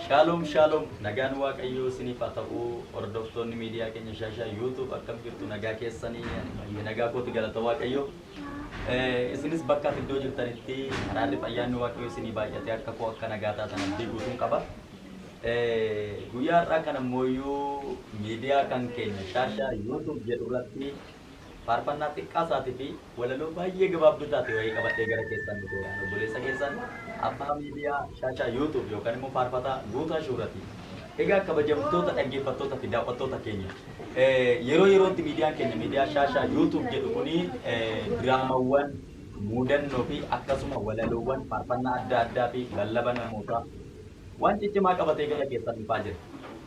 Shalom shalom nagaan waaqayyoo isiniif haa ta'u hordoftoonni miidiyaa keenya shaashaa YouTube akkam jirtu nagaa keessanii nagaa kootti galata waaqayyoo isinis bakka iddoo jirtanitti araarri ayyaanni waaqayyoo isinii baay'atee akka koo akka nagaa taatan abdii guutuun qaba guyyaa har'aa kana mooyyuu miidiyaa kan keenya shaashaa YouTube jedhu irratti faarfannaa xiqqaa isaatii fi walaloo baay'ee gabaabduu taate wayii qabadhee gara keessan dhufeeraan obboleessa keessan abbaa miidiyaa shaashaa YouTube yookaan immoo faarfataa guutaa shuurati. Egaa kabajamtoota dhaggeeffattoota fi daawwattoota keenya yeroo yerootti miidiyaan keenya miidiyaa shaashaa YouTube jedhu kuni diraamawwan muudannoo fi akkasuma walaloowwan faarfannaa adda addaa fi lallaba namootaa waan ciccimaa qabatee gara keessan dhufaa jira.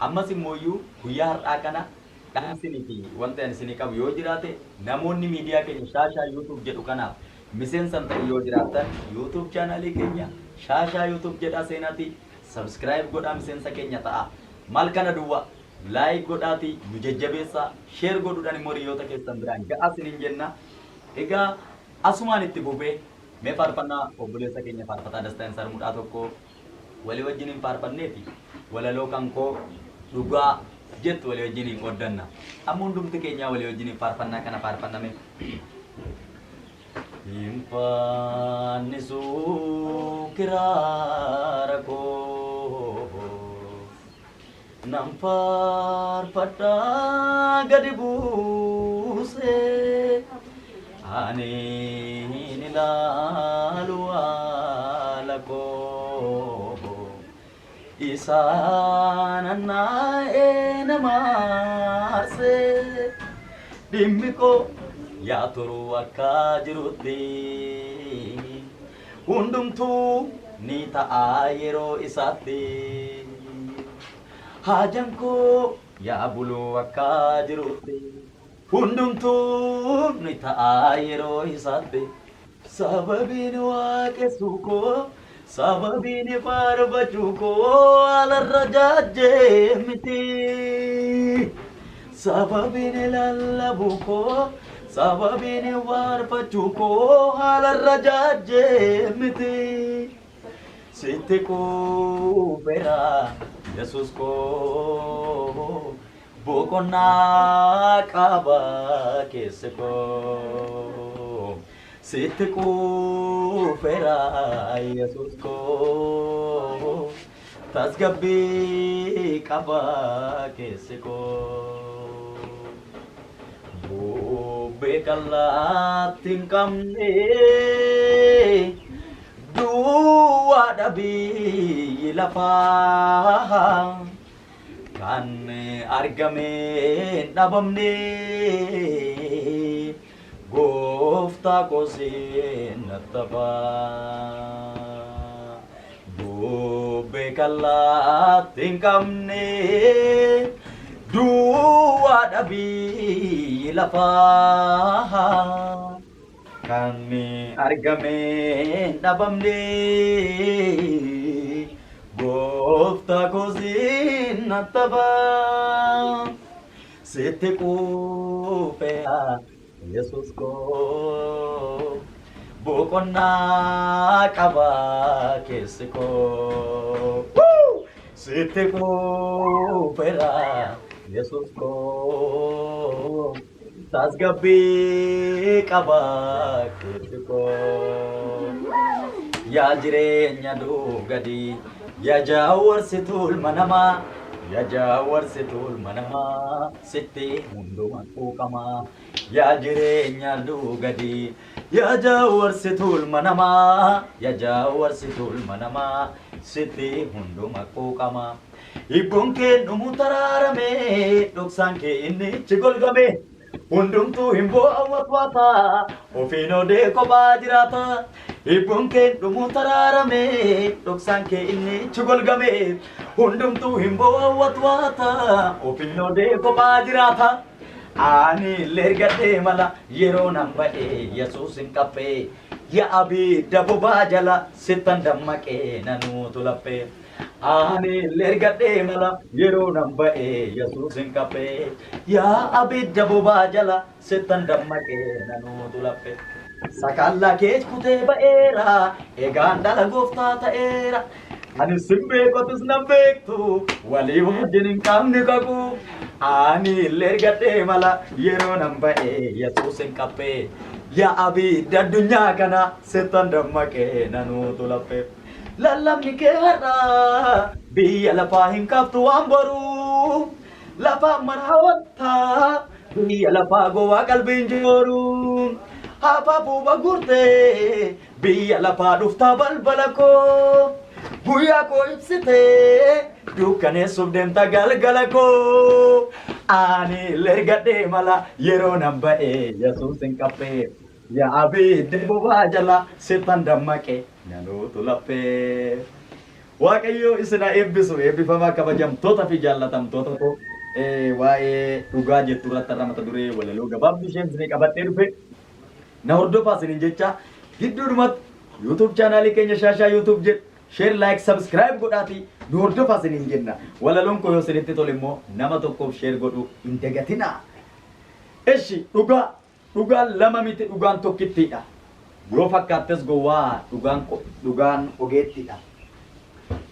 Ammas immooyyuu guyyaa har'aa kana dhaamsinii fi wanta ani isinii qabu yoo jiraate namoonni miidiyaa keenya shaashaa YouTube jedhu kanaaf miseensan ta'e yoo jiraatan YouTube chaanalii keenya shaashaa YouTube jedhaa seenaati subscribe godhaa miseensa keenya ta'a. Maal kana duwwaa like godhaati nu jajjabeessaa share godhuudhaan immoo hiriyoota keessan biraan ga'aa isiniin jenna. Egaa asumaan itti bubee mee faarfannaa obboleessa keenya faarfataa Dastaan Sarmuudhaa tokko walii wajjin hin faarfanneeti walaloo kan koo dhugaa jettu walii wajjin hin qoddanna. Amma hundumti keenya walii wajjin faarfannaa kana faarfanname. Infannisu kiraara koo nan faarfadha gadi buusee ani ilaalu haala koo isaan naa'ee namaasee dhimmi koo yaa turuu akka jirutti hundumtuu ni ta'a yeroo isaatti haajaan koo yaa buluu akka jirutti hundumtuu ni ta'a yeroo isaatti sababiin waaqessuu koo sababiin faarfachuu koo alarra jaajjee miti sababiin lallabuu koo sababiin faarfachuu koo alarra jaajjee miti sitti quufeera Yesuus koo boqonnaa qaba keessa koo sitti quufeera Yesuus koo tasgabbii qaba keessa koo bubbee qallaatti hin qabne duwwaa dhabii lafaa kan argame dhabamne gooftaa kooseen nattafaa bubbee qallaatti hin qabne duwwaa dhabii lafaa kan argame dhabamne gooftaa kooseen nattafaa sitti quufeera Yesuus koo boqonnaa qaba keessa koo sitti quufeera Yesuus koo tasgabbii qaba keessa koo yaa jireenya dhugadi yaa jaawwarsituu ilma namaa yaa jaawwarsituu ilma namaa sitti hundumaa quuqamaa yaa jireenya dhugadi yaa jaawwarsituu ilma namaa yaa jaawwarsituu ilma namaa sitti hundumaa quuqamaa hibbuun kee dhumu taraarame dhoksaan kee inni ichi golgame hundumtuu hin bo'awwatu ofiin odee kophaa jiraata hibbuun kee dhumu taraarame dhoksaan kee inni ichi golgame hundumtuu hin bo'awwatu ofiin odee kophaa jiraata ani lergadhee mala yeroo nan ba'ee Yesuus hin qabbee yaa abidda bobaa jala sittan dammaqee nanuutu laphee ani lergadhee mala yeroo nan ba'ee Yesuus hin qabbee yaa abidda bobaa jala sittan dammaqee nanuutu laphee sakalla kee kutee ba'eera egaan dhala gooftaa ta'eera Ani simbe kotus nambektu wali wajinin kamni kaku ani lergate mala yero nambae Yesusin kape ya abi da dunya kana setan dammake nanu tulape lalam nikera biya lapahin kaptu ambaru lapa marhawata biya lapa gowa kalbin joru apa buba gurte biya lapa dufta balbalako Buya ko ipsite dukane subden tagal galako ani lergade mala yero nambae Yesusin kape ya abi debo wajala setan dammake nanu tulape Waaqayyo isina eebbisu eebbifama kabajamtoota fi jaallatamtoota ko waa'ee dhugaa jettu irratti irra mata duree walaloo gabaabduu isheen isinii qabattee dhufe na hordofaa isiniin jecha gidduudhumatti YouTube chaanaalii keenya Shaashaa YouTube jedhu share like subscribe godhaati nu hordofaa isiniin jenna walaloon koo yoo isinitti tole immoo nama tokkoof share godhu hin dagatinaa eshi dhugaa lama miti dhugaan tokkittiidha yoo fakkaattes gowwaa dhugaan ogeettiidha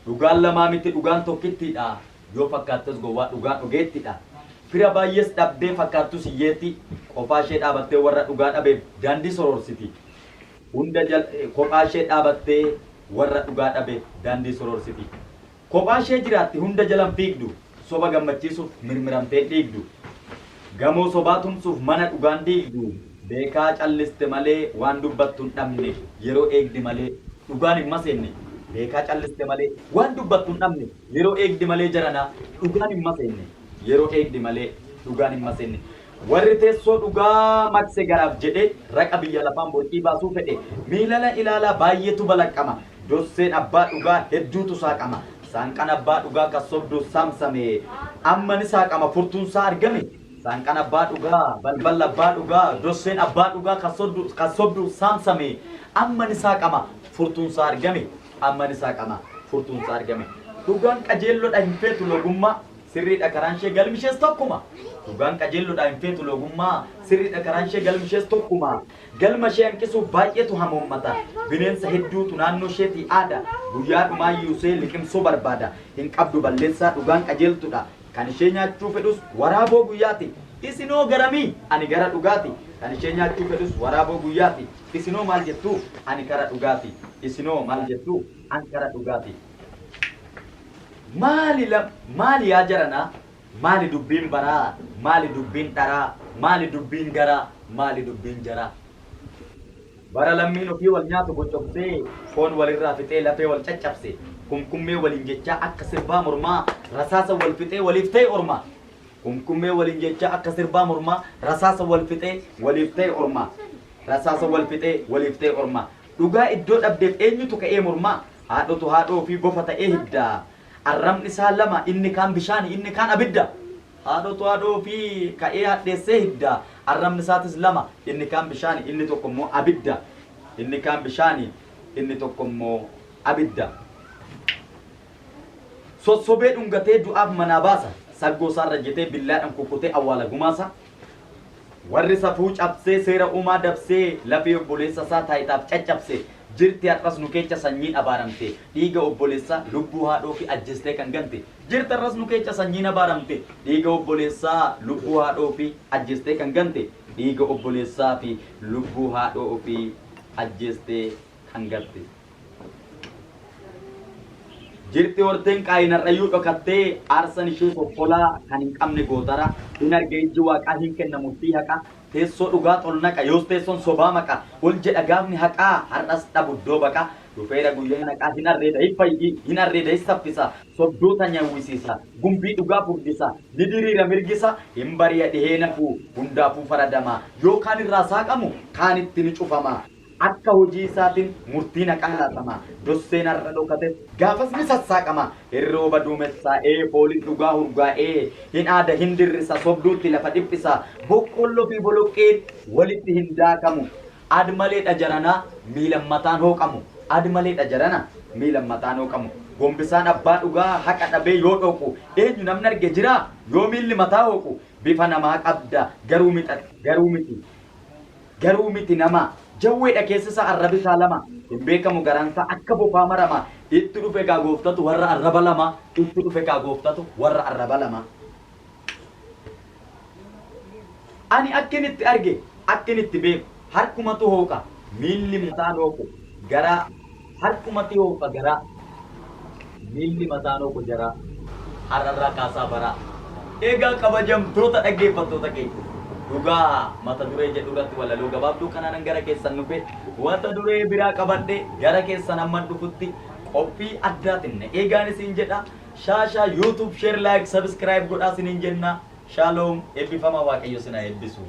dhugaan lama miti dhugaan tokkittiidha yoo fakkaattes gowwaa dhugaan ogeettiidha fira baay'ees dhabdee fakkaattus hiyyeetti qofaa ishee dhaabattee warra dhugaa dhabeef daandii soroorsiti hunda kophaa ishee dhaabattee warra dhugaa dhabeef daandii soroorsiti kophaa ishee jiraatti hunda jalan fiigdu soba gammachiisuuf mirmiramtee dhiigdu gamoo sobaa tumsuuf mana dhugaan diigdu beekaa calliste malee waan dubbattu hin dhabne yeroo eegdi malee dhugaan hin maseenne beekaa calliste malee waan dubbattu hin dhabne yeroo eegdi malee jaranaa dhugaan hin maseenne yeroo eegdi malee dhugaan hin maseenne warri teessoo dhugaa makse garaaf jedhe raqa biyya lafaan borqii baasuu fedhe miilala ilaalaa baay'eetu balaqqama dosseen abbaa dhugaa hedduutu saaqama saanqan abbaa dhugaa kasobduu saamsame amman saaqama furtuunsaa argame saanqan abbaa dhugaa balbal abbaa dhugaa dosseen abbaa dhugaa kasobduu saamsame amman saaqama furtuunsaa argame amman saaqama furtuunsaa argame dhugaan qajeelloodha hin feetu logummaa sirriidha karaan ishee galmishees tokkuma dhugaan qajeelloodha hin feetu logummaa sirriidha karaan ishee galmishees tokkuma galma ishee hanqisuuf baay'eetu hamoommata bineensa hedduutu naannoo isheetii aada guyyaa dhumaayyuu ishee liqimsuu barbaada hin qabdu balleessaa dhugaan qajeeltudha kan ishee nyaachuu fedhus waraaboo guyyaati isinoo garamii ani gara dhugaati kan ishee nyaachuu fedhus waraaboo guyyaati isinoo maal jettu ani gara dhugaati isinoo maal jettu ani gara dhugaati maali yaa jarana maali dubbiin baraa maali dubbiin dharaa maali dubbiin garaa maali dubbiin jaraa bara lammiin ofii wal nyaatu boccobsee foon walirraa fixee lafee wal caccabse kumkummee waliin jechaa akka sirbaa mormaa rasaasa wal fixee waliif ta'e ormaa kumkummee waliin jechaa akka sirbaa mormaa rasaasa wal fixee waliif ta'e ormaa rasaasa wal fixee waliif ta'e ormaa dhugaa iddoo dhabdeef eenyutu ka'ee mormaa haadhotu haadhoo fi bofa ta'ee hiddaa arrabni isaa lama inni kaan bishaani inni kaan abidda haadhotu haadhoo fi ka'ee hadheessee hiddaa arrabni isaatis lama inni kaan bishaani inni tokko immoo abidda inni kaan bishaani inni tokko immoo abidda sossobee dhungatee du'aaf manaa baasa saggoo isaarra jetee billaadhaan kukkutee awwaala gumaasa warri safuu cabsee seera uumaa dabsee lafee obboleessa isaa taayitaaf caccabse jirti har'as nu keessa sanyiin abaaramte dhiiga obboleessaa lubbuu haadhoo fi ajjeestee kan gante jirti har'as nu keessa sanyiin abaaramte dhiiga obboleessaa lubbuu haadhoo fi ajjeestee kan gante dhiiga obboleessaa fi lubbuu haadhoo fi ajjeestee kan gante jirti horteen qaayinarrayyuu dhokattee aarsan ishee foffolaa kan hin qabne gootara hin arge ijji waaqaa hin kennamu fi haqa teessoo dhugaa xolnaqa yoos teessoon sobaa maqa ol jedha gaafni haqaa har'as dhabu iddoo baqa dhufeera guyyaa naqaa hin arreeda hin saffisa sobdoota nyawwisiisa gumbii dhugaa furdisa ni diriira mirgisa hin bari'a dhihee nafuu hundaafuu faradama yookaan irraa saaqamu kaan itti ni cufama akka hojii isaatiin murtiin haqaalaatama dosseen har'a dhokate gaafas ni sassaaqama hirrooba duumessaa'ee fooliin dhugaa hurgaa'ee hin aada hin dirrisa sobduutti lafa dhiphisa boqqolloo fi boloqqeen walitti hin daakamu admaleedha jaranaa miilan mataan hooqamu admaleedha jarana miilan mataan hooqamu gombisaan abbaa dhugaa haqa dhabee yoo dhoqu eenyu namni arge jira yoo miilli mataa hooqu bifa namaa qabda garuu miti nama jawwee dhageessisa arrabi isaa lama hin beekamu garaan isaa akka bofaa marama itti dhufe gaa gooftatu warra arraba lama itti dhufe gaa gooftatu warra arraba lama. Ani akkinitti arge akkinitti beeku harkumatu hooqa miilli mataan hooqu gara harkumatti hooqa gara miilli mataan hooqu jara hararraa kaasaa bara. Egaa kabajamtoota dhaggeeffattoota keenya dhugaa mata duree jedhu irratti walaloo gabaabduu kanaan gara keessan dhufe wanta duree biraa qabadhe gara keessan hamman dhufutti qophii addaatiin eegaan isin jedha. Shaashaa YouTube share like subscribe godhaa isiniin jenna. Shalom eebbifama waaqayyo sinaa eebbisu.